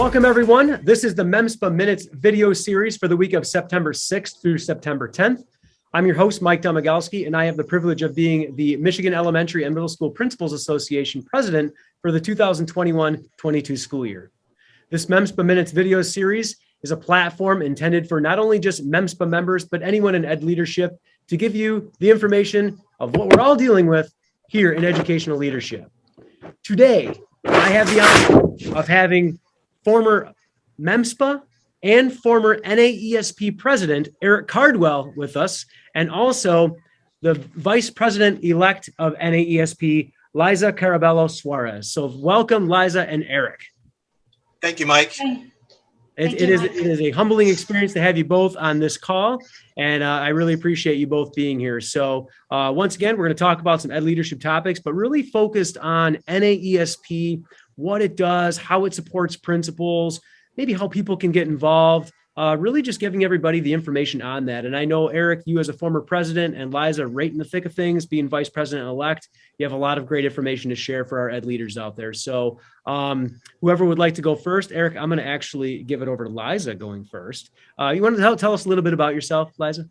Welcome, everyone. This is the MEMSPA Minutes video series for the week of Minutes video series for the week of September 6th through September 10th. I'm your host, Mike Domagalski, and I have the privilege of being the Michigan Elementary and Middle School Principals Association President for the 2021-22 school year. This MEMSPA Minutes video series is a platform intended for not only just MEMSPA members, but anyone in ed leadership to give you the information of what we're all dealing with here in educational leadership. Today, I have the honor of having former MEMSPA and former NAESP President Eric Cardwell with us, and also the Vice President-elect of NAESP, Liza Carabello-Suarez. So welcome, Liza and Eric. Thank you, Mike. It is a humbling experience to have you both on this call, and I really appreciate you both being here. So once again, we're going to talk about some ed leadership topics, but really focused on NAESP, what it does, how it supports principals, maybe how people can get involved, really just giving everybody the information on that. And I know, Eric, you as a former president, and Liza, right in the thick of things, being vice president-elect, you have a lot of great information to share for our ed leaders out there. So whoever would like to go first, Eric, I'm going to actually give it over to Liza going first. You want to tell us a little bit about yourself, Liza?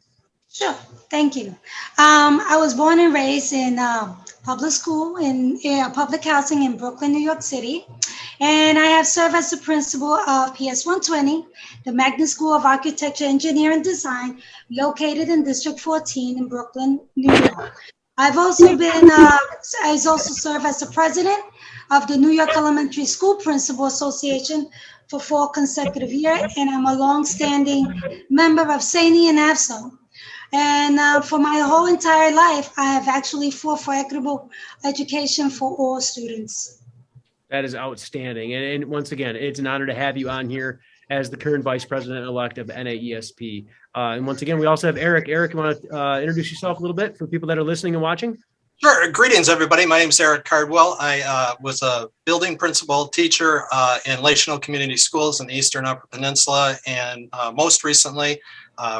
Sure. Thank you. I was born and raised in public school in public housing in Brooklyn, New York City. And I have served as the principal of PS 120, the Magnet School of Architecture, Engineering, and Design, located in District 14 in Brooklyn, New York. I've also served as the president of the New York Elementary School Principal Association for 4 consecutive years, and I'm a long-standing member of SANY and AFSO. And for my whole entire life, I have actually fought for equitable education for all students. That is outstanding. And once again, it's an honor to have you on here as the current vice president-elect of NAESP. And once again, we also have Eric. Eric, you want to introduce yourself a little bit for people that are listening and watching? Sure. Greetings, everybody. My name is Eric Cardwell. I was a building principal teacher in Lational Community Schools in the Eastern Upper Peninsula, and most recently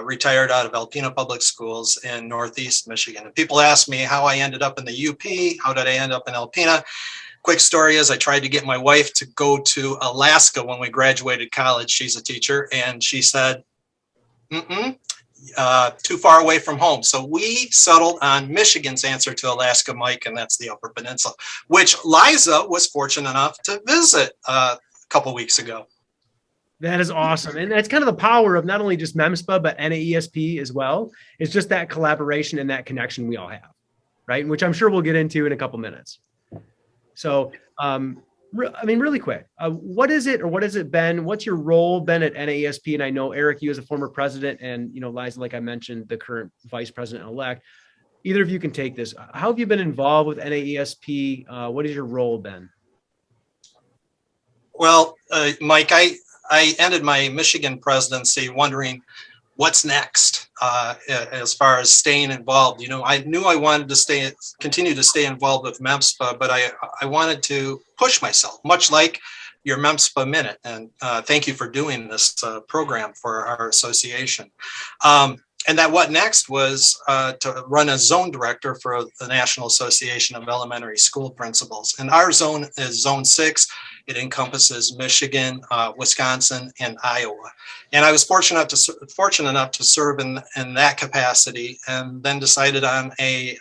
retired out of Alpena Public Schools in Northeast Michigan. And people ask me how I ended up in the UP. How did I end up in Alpena? Quick story is I tried to get my wife to go to Alaska when we graduated college. She's a teacher, and she said, too far away from home. So we settled on Michigan's answer to Alaska, Mike, and that's the Upper Peninsula, which Liza was fortunate enough to visit a couple weeks ago. That is awesome. And that's kind of the power of not only just MEMSPA, but NAESP as well. It's just that collaboration and that connection we all have, right? Which I'm sure we'll get into in a couple minutes. So, really quick, what is it, or what has it been? What's your role been at NAESP? And I know, Eric, you as a former president, and, Liza, like I mentioned, the current vice president-elect. Either of you can take this. How have you been involved with NAESP? What has your role been? Well, Mike, I ended my Michigan presidency wondering what's next as far as staying involved. I knew I wanted to continue to stay involved with MEMSPA, but I wanted to push myself, much like your MEMSPA Minute. And thank you for doing this program for our association. And that what next was to run as zone director for the National Association of Elementary School Principals. And our zone is Zone 6. It encompasses Michigan, Wisconsin, and Iowa. And I was fortunate enough to serve in that capacity, and then decided on a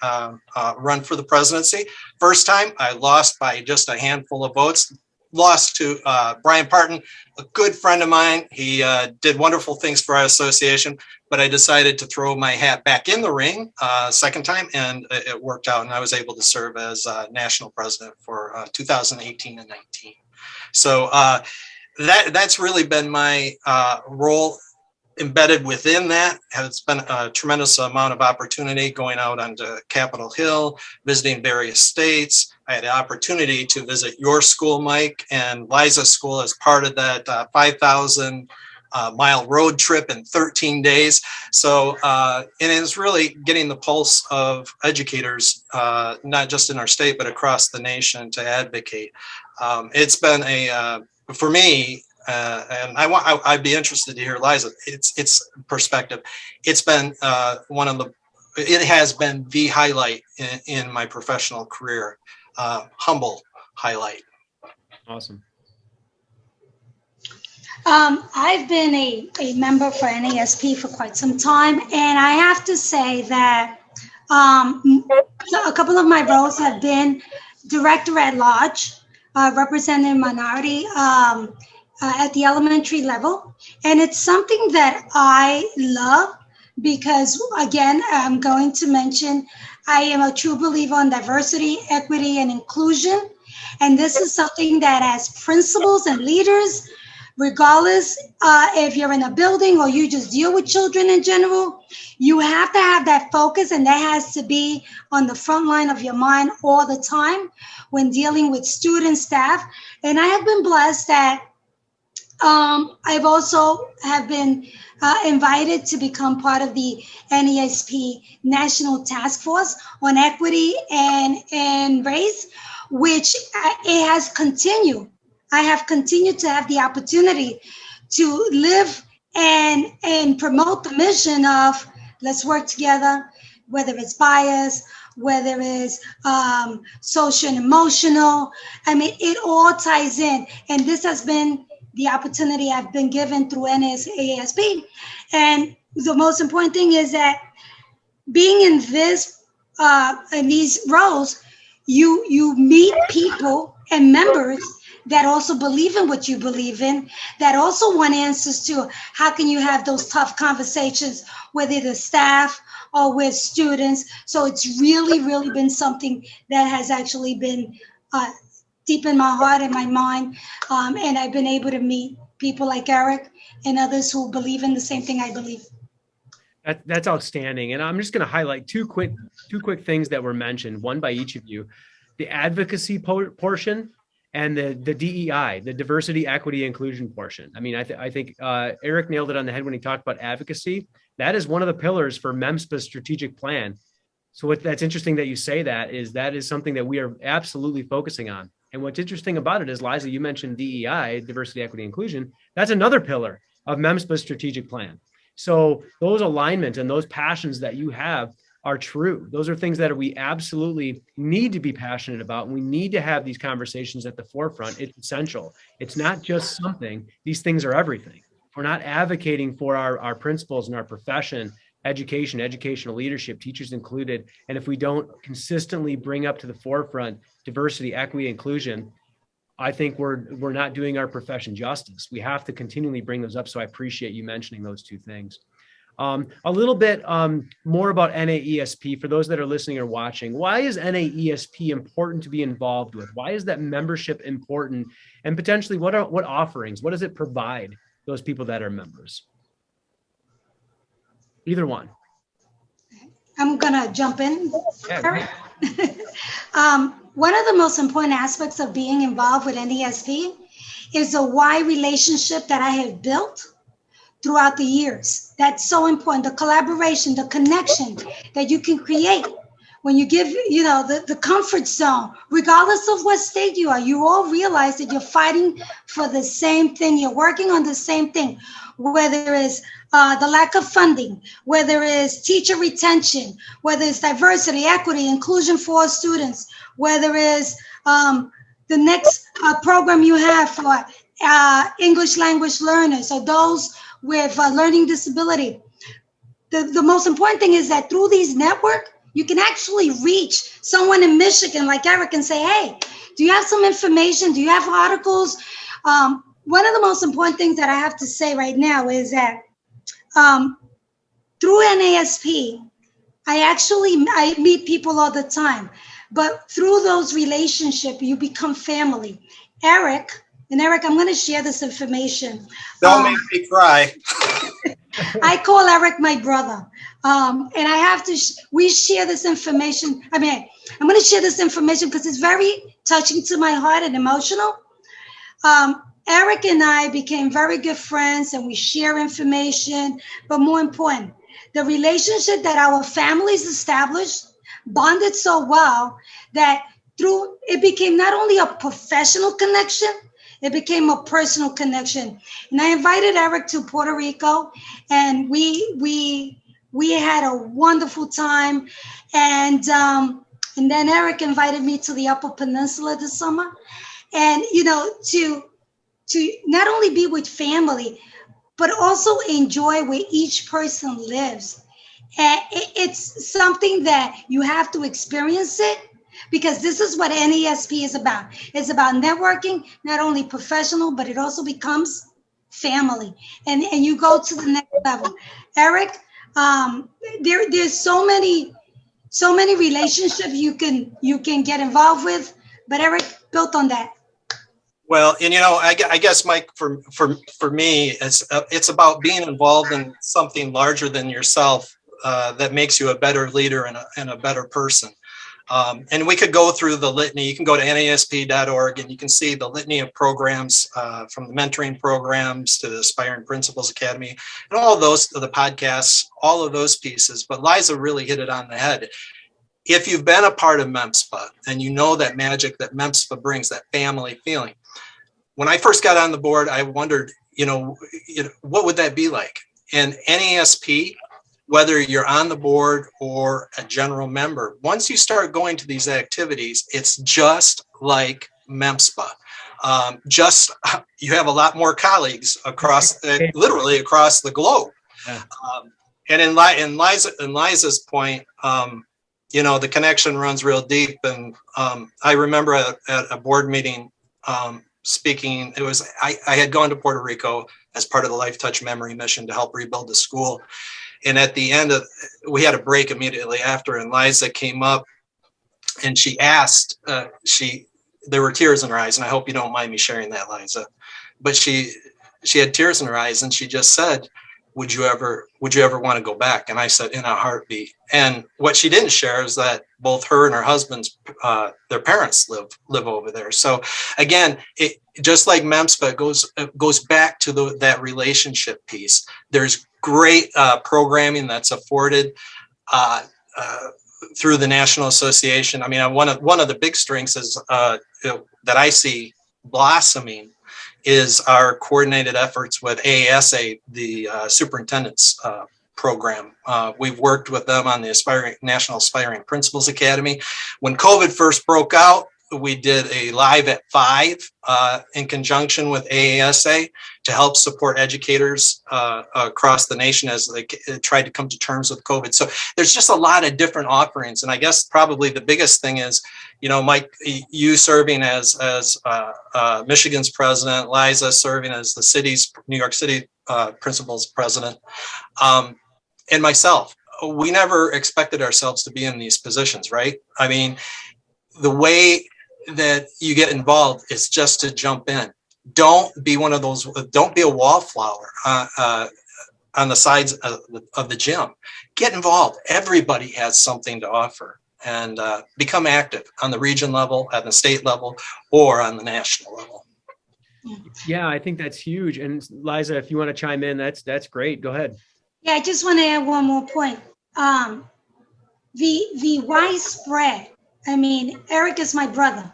run for the presidency. First time, I lost by just a handful of votes. Lost to Brian Parton, a good friend of mine. He did wonderful things for our association, but I decided to throw my hat back in the ring second time, and it worked out, and I was able to serve as national president for 2018 and 19. So that's really been my role embedded within that. It's been a tremendous amount of opportunity going out onto Capitol Hill, visiting various states. I had the opportunity to visit your school, Mike, and Liza's school as part of that 5,000 mile road trip in 13 days. So it is really getting the pulse of educators, not just in our state, but across the nation to advocate. It's been for me, and I'd be interested to hear Liza, it's perspective. It's been it has been the highlight in my professional career. Humble highlight. Awesome. I've been a member for NASP for quite some time, and I have to say that a couple of my roles have been director at large, representing minority at the elementary level. And it's something that I love because, again, I'm going to mention I am a true believer in diversity, equity, and inclusion. And this is something that as principals and leaders, regardless if you're in a building or you just deal with children in general, you have to have that focus, and that has to be on the front line of your mind all the time when dealing with students, staff. And I have been blessed that I've also have been invited to become part of the NAESP National Task Force on Equity and Race, which it has continued. I have continued to have the opportunity to live and promote the mission of let's work together, whether it's bias, whether it's social and emotional. I mean, it all ties in. And this has been the opportunity I've been given through NAESP. And the most important thing is that being in these roles, you meet people and members that also believe in what you believe in, that also want answers to how can you have those tough conversations with either staff or with students. So it's really, really been something that has actually been deep in my heart and my mind. And I've been able to meet people like Eric and others who believe in the same thing I believe. That's outstanding. And I'm just going to highlight two quick things that were mentioned, one by each of you. The advocacy portion and the DEI, the diversity, equity, inclusion portion. I mean, I think Eric nailed it on the head when he talked about advocacy. That is one of the pillars for MEMSPA's strategic plan. So that's interesting that you say that is something that we are absolutely focusing on. And what's interesting about it is, Liza, you mentioned DEI, diversity, equity, inclusion. That's another pillar of MEMSPA's strategic plan. So those alignments and those passions that you have are true. Those are things that we absolutely need to be passionate about. And we need to have these conversations at the forefront. It's essential. It's not just something. These things are everything. We're not advocating for our principals and our profession, education, educational leadership, teachers included. And if we don't consistently bring up to the forefront diversity, equity, inclusion, I think we're not doing our profession justice. We have to continually bring those up. So I appreciate you mentioning those two things. A little bit more about NAESP for those that are listening or watching. Why is NAESP important to be involved with? Why is that membership important? And potentially what offerings, what does it provide those people that are members? Either one. I'm gonna jump in. Yeah. One of the most important aspects of being involved with NAESP is the wide relationship that I have built throughout the years. That's so important. The collaboration, the connection that you can create when you give, the comfort zone, regardless of what state you are, you all realize that you're fighting for the same thing. You're working on the same thing, whether it's the lack of funding, whether it's teacher retention, whether it's diversity, equity, inclusion for all students, whether it's the next program you have for English language learners or those with learning disability. The most important thing is that through these networks, you can actually reach someone in Michigan like Eric and say, hey, do you have some information? Do you have articles? One of the most important things that I have to say right now is that through NAESP, I meet people all the time, but through those relationships, you become family. Eric, I'm going to share this information. Don't make me cry. I call Eric my brother. And I have to, we share this information. I'm going to share this information because it's very touching to my heart and emotional. Eric and I became very good friends and we share information, but more important, the relationship that our families established bonded so well that through it became not only a professional connection, it became a personal connection. And I invited Eric to Puerto Rico and we had a wonderful time. And then Eric invited me to the Upper Peninsula this summer. And, to not only be with family, but also enjoy where each person lives. And it's something that you have to experience it, because this is what NAESP is about. It's about networking, not only professional, but it also becomes family. And you go to the next level. Eric, there's so many relationships you can get involved with, but Eric built on that. Well, and I guess, Mike, for me, it's about being involved in something larger than yourself that makes you a better leader and a better person. And we could go through the litany. You can go to NAESP.org and you can see the litany of programs, from the mentoring programs to the Aspiring Principals Academy and all of those, the podcasts, all of those pieces. But Liza really hit it on the head. If you've been a part of MEMSPA and you know that magic that MEMSPA brings, that family feeling. When I first got on the board, I wondered, what would that be like? And NAESP, whether you're on the board or a general member, once you start going to these activities, it's just like MEMSPA. You have a lot more colleagues literally across the globe. Yeah. And in Liza's point, the connection runs real deep. And I remember at a board meeting speaking, I had gone to Puerto Rico as part of the Life Touch Memory Mission to help rebuild the school. And at the end we had a break immediately after, and Liza came up and she asked, there were tears in her eyes, and I hope you don't mind me sharing that, Liza, but she had tears in her eyes, and she just said, would you ever want to go back? And I said, in a heartbeat. And what she didn't share is that both her and her husband's, their parents live over there. So again, it just like MEMSPA goes back to that relationship piece. There's great programming that's afforded through the National Association. I mean, one of the big strengths is that I see blossoming is our coordinated efforts with AASA, the superintendent's program. We've worked with them on the National Aspiring Principals Academy. When COVID first broke out, we did a Live at 5 in conjunction with AASA to help support educators across the nation as they tried to come to terms with COVID. So there's just a lot of different offerings. And I guess probably the biggest thing is, Mike, you serving as Michigan's president, Liza serving as the New York City principal's president, and myself. We never expected ourselves to be in these positions, right? I mean, the way that you get involved is just to jump in. Don't be one of those, don't be a wallflower on the sides of the gym. Get involved. Everybody has something to offer, and become active on the region level, at the state level, or on the national level. Yeah, I think that's huge. And Liza, if you want to chime in, that's great. Go ahead. Yeah, I just want to add one more point. The widespread, I mean, Eric is my brother,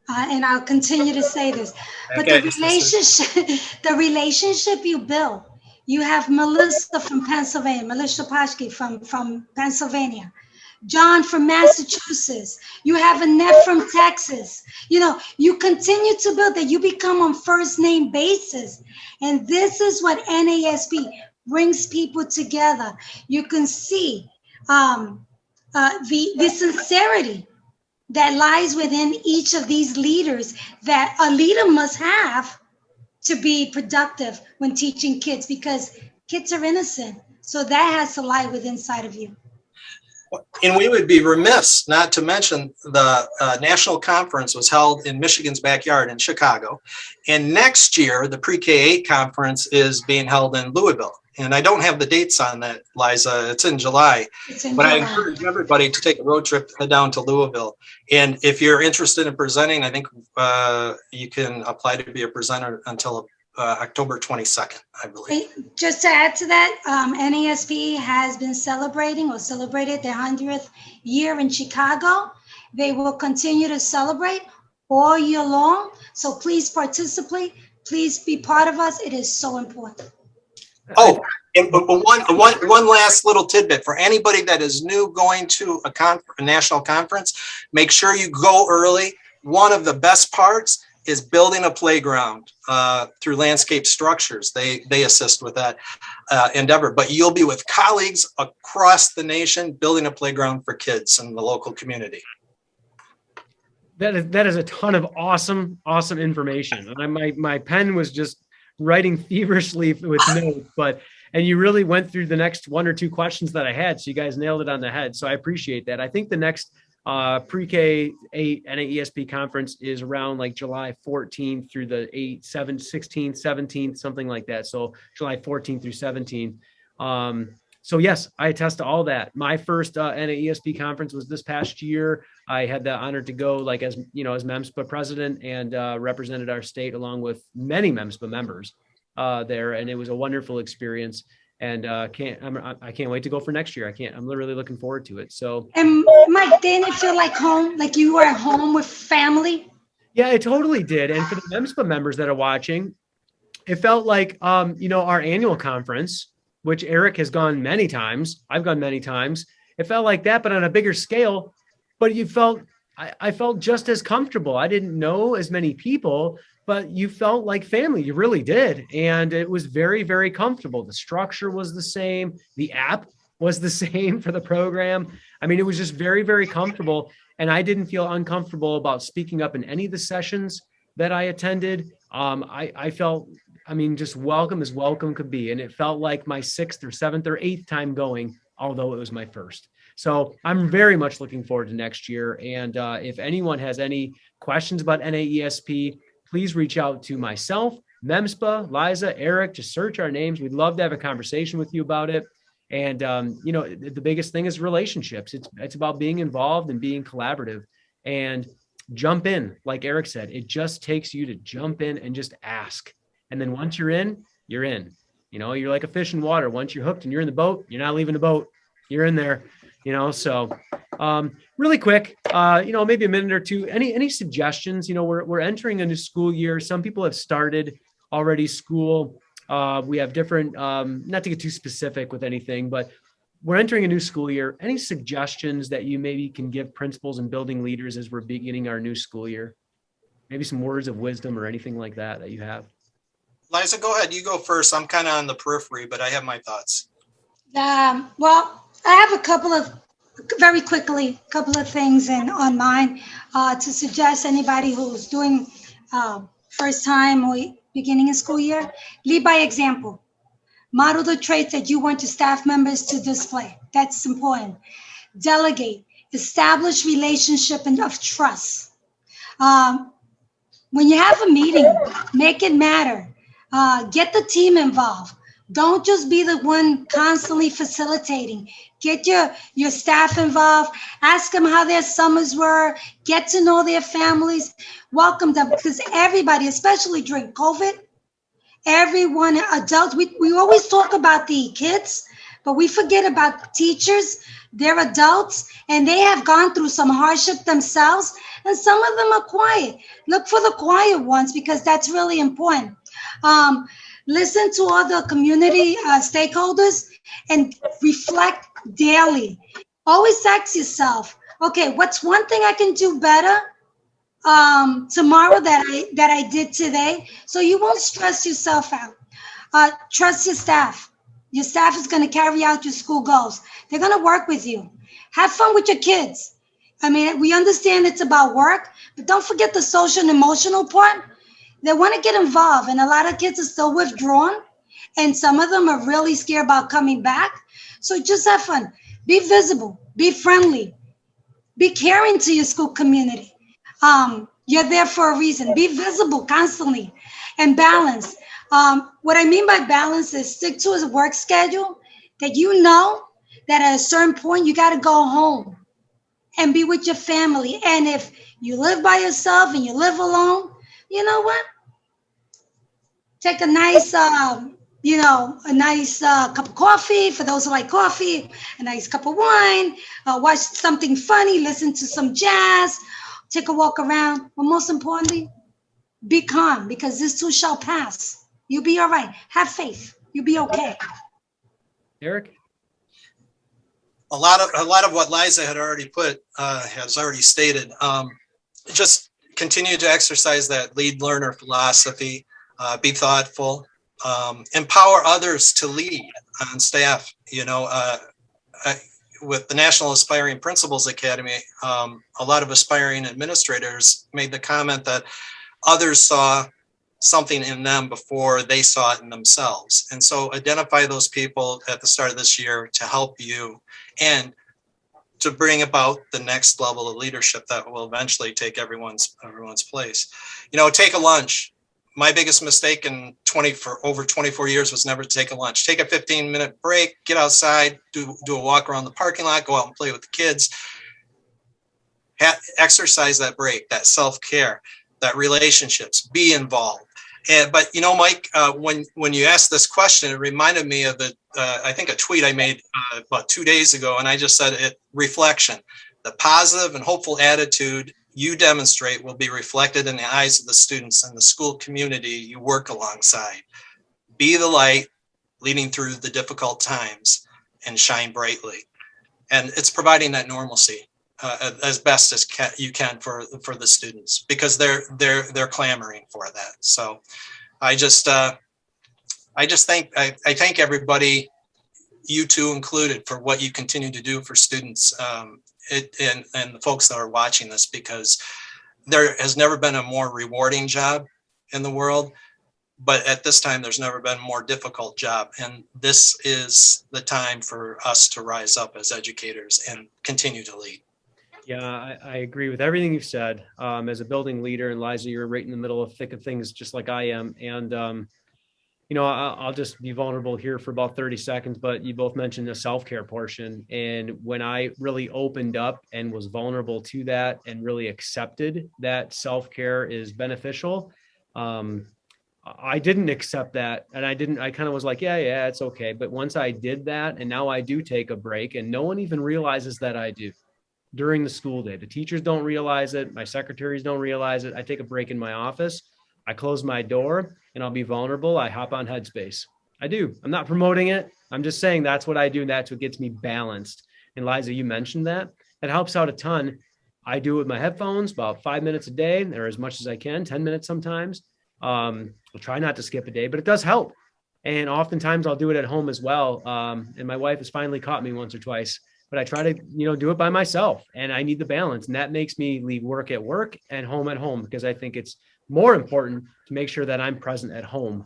and I'll continue to say this, but the relationship you build, you have Melissa from Pennsylvania, Melissa Pashke from Pennsylvania, John from Massachusetts, you have Annette from Texas. You continue to build that, you become on first name basis. And this is what NAESP brings people together. You can see the sincerity that lies within each of these leaders that a leader must have to be productive when teaching kids, because kids are innocent. So that has to lie within inside of you. And we would be remiss not to mention the national conference was held in Michigan's backyard in Chicago. And next year, the pre-K-8 conference is being held in Louisville. And I don't have the dates on that, Liza. It's in July. I encourage everybody to take a road trip down to Louisville. And if you're interested in presenting, I think you can apply to be a presenter until October 22nd, I believe. Just to add to that, NAESP has been celebrated their 100th year in Chicago. They will continue to celebrate all year long. So please participate. Please be part of us. It is so important. Oh, and one last little tidbit for anybody that is new going to a national conference, make sure you go early. One of the best parts is building a playground through landscape structures. They assist with that endeavor, but you'll be with colleagues across the nation building a playground for kids in the local community. That is a ton of awesome information. And my pen was just writing feverishly with notes, and you really went through the next one or two questions that I had. So you guys nailed it on the head. So I appreciate that. I think the next pre-K 8 NAESP conference is around like July 14th through the 16th, 17th, something like that. So July 14th through 17th. So yes, I attest to all that. My first NAESP conference was this past year. I had the honor to go as MEMSPA President and represented our state along with many MEMSPA members there. And it was a wonderful experience. And I can't wait to go for next year. I'm literally looking forward to it. So, and Mike, didn't it feel like home, like you were at home with family? Yeah, it totally did. And for the MEMSPA members that are watching, it felt like, our annual conference, which Eric has gone many times. I've gone many times. It felt like that, but on a bigger scale. But I felt just as comfortable. I didn't know as many people, but you felt like family. You really did. And it was very, very comfortable. The structure was the same. The app was the same for the program. I mean, it was just very, very comfortable. And I didn't feel uncomfortable about speaking up in any of the sessions that I attended. I felt, just welcome as welcome could be. And it felt like my 6th or 7th or 8th time going, although it was my first. So I'm very much looking forward to next year. And if anyone has any questions about NAESP, please reach out to myself, MEMSPA, Liza, Eric. Just search our names. We'd love to have a conversation with you about it. And, the biggest thing is relationships. It's about being involved and being collaborative and jump in. Like Eric said, it just takes you to jump in and just ask. And then once you're in, you're in. You're like a fish in water. Once you're hooked and you're in the boat, you're not leaving the boat. You're in there. So really quick, maybe a minute or two, any suggestions? We're entering a new school year. Some people have started already school. We have different, not to get too specific with anything, but we're entering a new school year. Any suggestions that you maybe can give principals and building leaders as we're beginning our new school year? Maybe some words of wisdom or anything like that you have. Liza, go ahead. You go first. I'm kind of on the periphery, but I have my thoughts. Well, I have a couple of things on mine to suggest anybody who's doing first time or beginning a school year. Lead by example. Model the traits that you want your staff members to display. That's important. Delegate. Establish relationship and of trust. When you have a meeting, make it matter. Get the team involved. Don't just be the one constantly facilitating. Get your staff involved. Ask them how their summers were. Get to know their families. Welcome them, because everybody, especially during COVID, everyone, adults, we always talk about the kids, but we forget about teachers. They're adults, and they have gone through some hardship themselves, and some of them are quiet. Look for the quiet ones, because that's really important. Listen to all the community stakeholders and reflect daily. Always ask yourself, okay, what's one thing I can do better tomorrow that I did today? So you won't stress yourself out. Trust your staff. Your staff is going to carry out your school goals. They're going to work with you. Have fun with your kids. We understand it's about work, but don't forget the social and emotional part. They want to get involved, and a lot of kids are still withdrawn, and some of them are really scared about coming back. So just have fun. Be visible. Be friendly. Be caring to your school community. You're there for a reason. Be visible constantly and balance. What I mean by balance is stick to a work schedule that you know that at a certain point you got to go home and be with your family. And if you live by yourself and you live alone, you know what? Take a nice, cup of coffee for those who like coffee, a nice cup of wine, watch something funny, listen to some jazz, take a walk around. But most importantly, be calm, because this too shall pass. You'll be all right. Have faith. You'll be okay. Eric? A lot of what Liza had already has already stated. Just continue to exercise that lead learner philosophy, be thoughtful, empower others to lead on staff. With the National Aspiring Principals Academy, a lot of aspiring administrators made the comment that others saw something in them before they saw it in themselves. And so identify those people at the start of this year to help you and to bring about the next level of leadership that will eventually take everyone's place. Take a lunch. My biggest mistake for over 24 years was never to take a lunch. Take a 15-minute break, get outside, do a walk around the parking lot, go out and play with the kids. Exercise that break, that self-care, that relationships, be involved. But Mike, when you asked this question, it reminded me of I think a tweet I made about 2 days ago, and I just said reflection. The positive and hopeful attitude you demonstrate will be reflected in the eyes of the students and the school community you work alongside. Be the light leading through the difficult times and shine brightly. And it's providing that normalcy as best as you can for the students, because they're clamoring for that. So I thank everybody, you two included, for what you continue to do for students, and the folks that are watching this, because there has never been a more rewarding job in the world, but at this time there's never been a more difficult job. And this is the time for us to rise up as educators and continue to lead. Yeah, I agree with everything you've said. As a building leader, and Liza, you're right in the middle of thick of things, just like I am. And, I'll just be vulnerable here for about 30 seconds, but you both mentioned the self-care portion. And when I really opened up and was vulnerable to that and really accepted that self-care is beneficial, I didn't accept that. And I kind of was like, yeah, it's okay. But once I did that, and now I do take a break, and no one even realizes that I do. During the school day, the teachers don't realize it. My secretaries don't realize it. I take a break in my office. I close my door and I'll be vulnerable. I hop on Headspace. I do. I'm not promoting it. I'm just saying that's what I do. That's what gets me balanced. And Liza, you mentioned that. It helps out a ton. I do it with my headphones about 5 minutes a day, or as much as I can, 10 minutes sometimes. I'll try not to skip a day, but it does help. And oftentimes I'll do it at home as well. And my wife has finally caught me once or twice. But I try to, do it by myself, and I need the balance. And that makes me leave work at work and home at home, because I think it's more important to make sure that I'm present at home,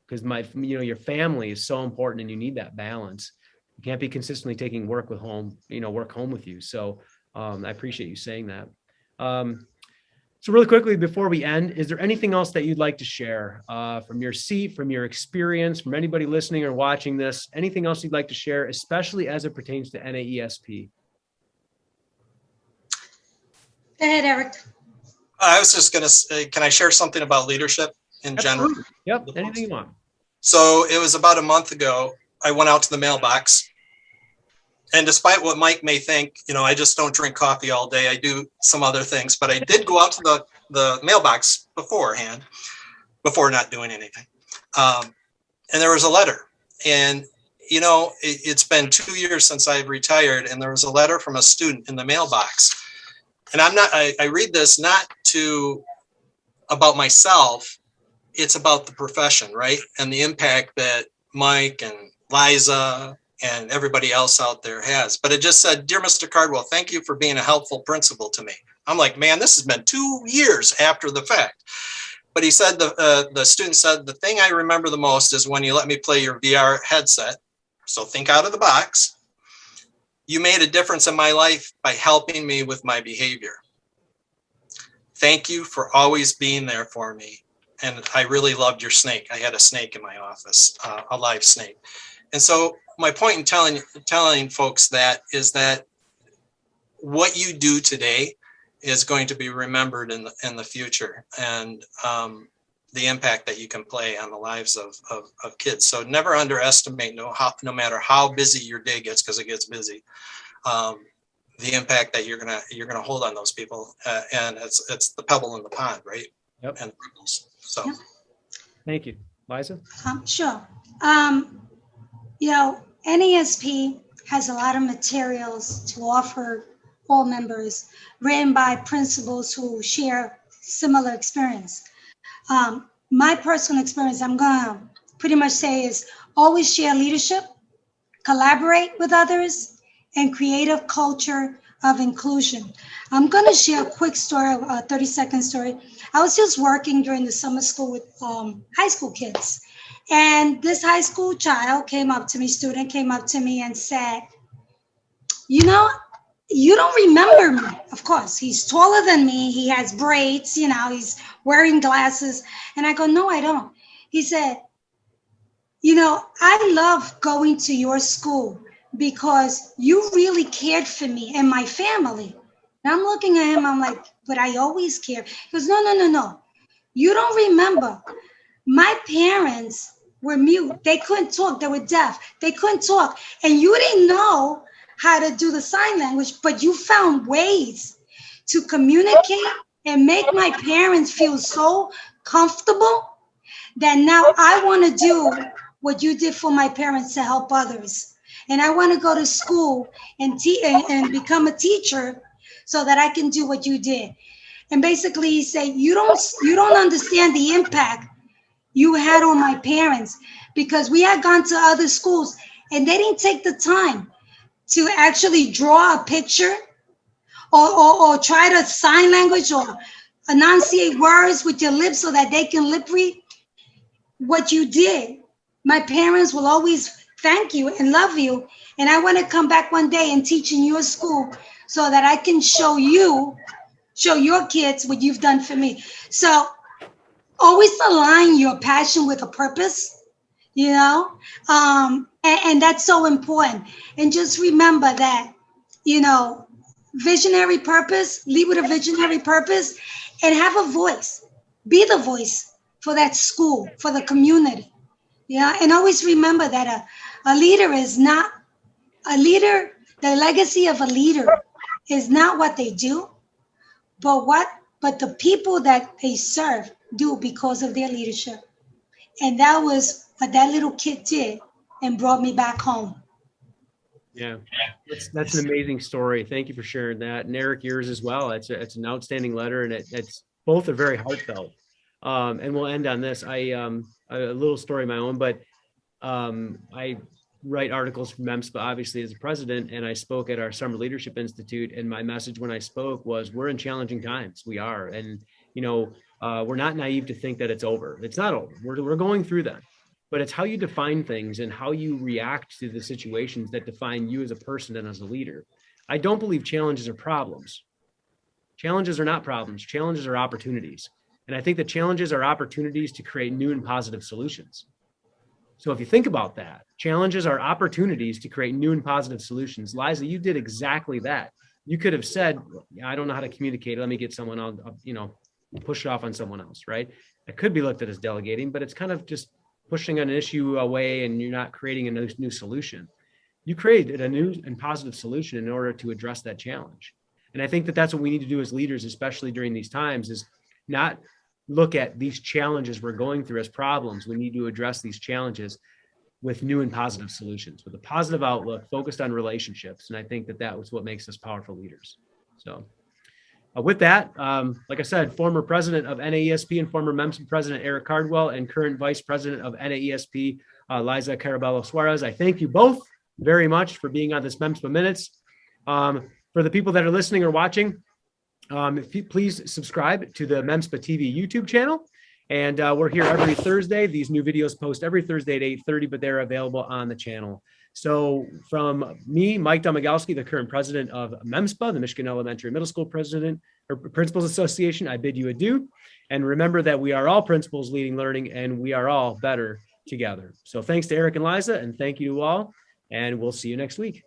because your family is so important, and you need that balance. You can't be consistently taking work home with you. So I appreciate you saying that. So really quickly, before we end, is there anything else that you'd like to share from your seat, from your experience, from anybody listening or watching this? Anything else you'd like to share, especially as it pertains to NAESP? Go ahead, Eric. I was just going to say, can I share something about leadership in general? Yep, anything you want. So it was about a month ago, I went out to the mailbox. And despite what Mike may think, I just don't drink coffee all day. I do some other things, but I did go out to the mailbox beforehand, before not doing anything. And there was a letter. And, it's been 2 years since I've retired, and there was a letter from a student in the mailbox. And I read this not about myself. It's about the profession, right? And the impact that Mike and Liza and everybody else out there has. But it just said, "Dear Mr. Cardwell, thank you for being a helpful principal to me." I'm like, man, this has been 2 years after the fact. But he said, the student said, "The thing I remember the most is when you let me play your VR headset. So think out of the box. You made a difference in my life by helping me with my behavior. Thank you for always being there for me. And I really loved your snake." I had a snake in my office, a live snake. And so my point in telling folks that is that what you do today is going to be remembered in the future, and the impact that you can play on the lives of kids. So never underestimate, no matter how busy your day gets, because it gets busy, the impact that you're gonna hold on those people, and it's the pebble in the pond, right? Yep. And the ripples. So. Yep. Thank you, Liza. Sure. NAESP has a lot of materials to offer all members, written by principals who share similar experience. My personal experience, I'm gonna pretty much say, is always share leadership, collaborate with others, and create a culture of inclusion. I'm gonna share a quick story, a 30-second story. I was just working during the summer school with high school kids. And this high school child student came up to me and said, you know, you don't remember me. Of course, he's taller than me. He has braids, he's wearing glasses. And I go, no, I don't. He said, I love going to your school because you really cared for me and my family. And I'm looking at him, I'm like, but I always care. He goes, no. You don't remember. My parents were mute. They couldn't talk. They were deaf. They couldn't talk. And you didn't know how to do the sign language, but you found ways to communicate and make my parents feel so comfortable that now I want to do what you did for my parents to help others. And I want to go to school and become a teacher so that I can do what you did. And basically he said, you don't understand the impact you had on my parents, because we had gone to other schools and they didn't take the time to actually draw a picture or try to sign language or enunciate words with your lips so that they can lip read what you did. My parents will always thank you and love you. And I want to come back one day and teach in your school so that I can show your kids what you've done for me. So always align your passion with a purpose, and that's so important. And just remember that, visionary purpose, lead with a visionary purpose, and have a voice. Be the voice for that school, for the community. And always remember that a leader is not a leader. The legacy of a leader is not what they do, but the people that they serve do because of their leadership. And that was what that little kid did and brought me back home. Yeah, that's an amazing story. Thank you for sharing that. And Eric, yours as well. It's an outstanding letter, and it's both are very heartfelt. And we'll end on this. A little story of my own, but I write articles for MEMSPA, obviously, as a president, and I spoke at our Summer Leadership Institute. And my message when I spoke was, we're in challenging times. We are. And, we're not naive to think that it's over. It's not over. We're going through them. But it's how you define things and how you react to the situations that define you as a person and as a leader. I don't believe challenges are problems. Challenges are not problems. Challenges are opportunities. And I think that challenges are opportunities to create new and positive solutions. So if you think about that, challenges are opportunities to create new and positive solutions. Liza, you did exactly that. You could have said, I don't know how to communicate. Let me get someone, I'll push it off on someone else, right? It could be looked at as delegating, but it's kind of just pushing an issue away and you're not creating a new solution. You created a new and positive solution in order to address that challenge. And I think that that's what we need to do as leaders, especially during these times, is not look at these challenges we're going through as problems. We need to address these challenges with new and positive solutions, with a positive outlook, focused on relationships. And I think that that was what makes us powerful leaders. So with that, like I said, former president of NAESP and former MEMSPA President Eric Cardwell and current vice president of NAESP, Liza Carabello-Suarez, I thank you both very much for being on this MEMSPA Minutes. For the people that are listening or watching, if you please subscribe to the MEMSPA TV YouTube channel. And we're here every Thursday. These new videos post every Thursday at 8:30, but they're available on the channel. So from me, Mike Domagalski, the current president of MEMSPA, the Michigan Elementary Middle School Principals Association, I bid you adieu. And remember that we are all principals leading learning, and we are all better together. So thanks to Eric and Liza, and thank you to all. And we'll see you next week.